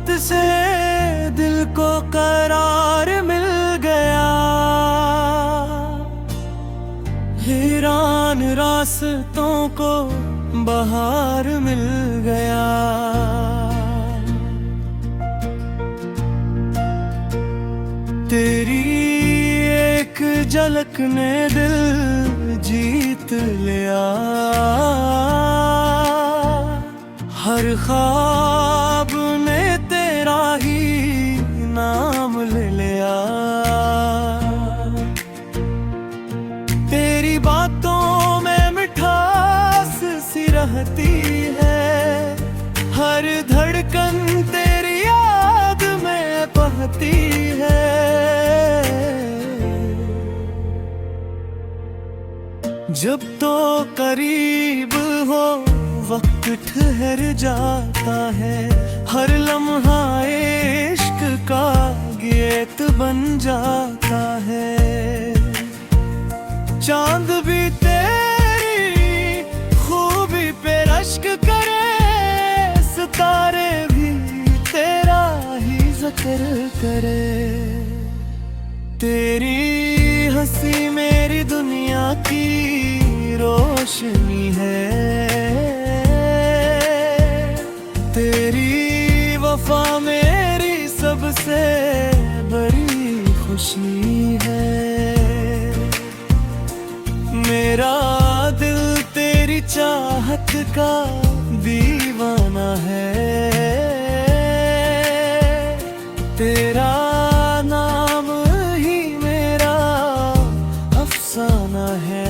मोहब्बत से दिल को करार मिल गया, वीरान रास्तों को बहार मिल गया। तेरी एक झलक ने दिल जीत लिया, हर ख्वाब ने तेरा ही नाम ले लिया। तेरी बातों में मिठास सी रहती है, हर धड़कन तेरी याद में बहती है। जब तो करीब हो वक्त ठहर जाता है, हर लम्हा इश्क का गीत बन जाता है। चांद भी तेरी खूबी पे रश्क करे, सितारे भी तेरा ही जिक्र करे। तेरी हंसी मेरी दुनिया की रोशनी है, तेरी वफा मेरी सबसे बड़ी खुशी है। मेरा दिल तेरी चाहत का दीवाना है, तेरा नाम ही मेरा अफसाना है।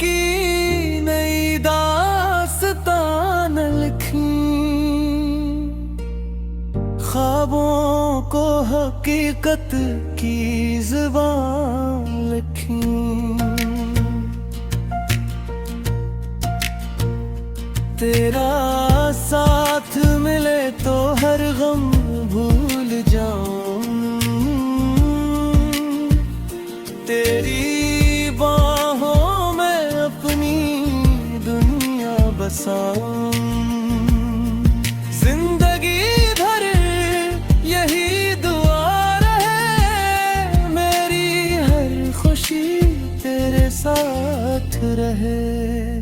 की नई दास्तान लिखी, ख्वाबों को हकीकत की ज़ुबान लिखी। तेरा साथ मिले तो हर गम भूल जाऊं, तेरी जिंदगी भर यही दुआ रहे, मेरी हर खुशी तेरे साथ रहे।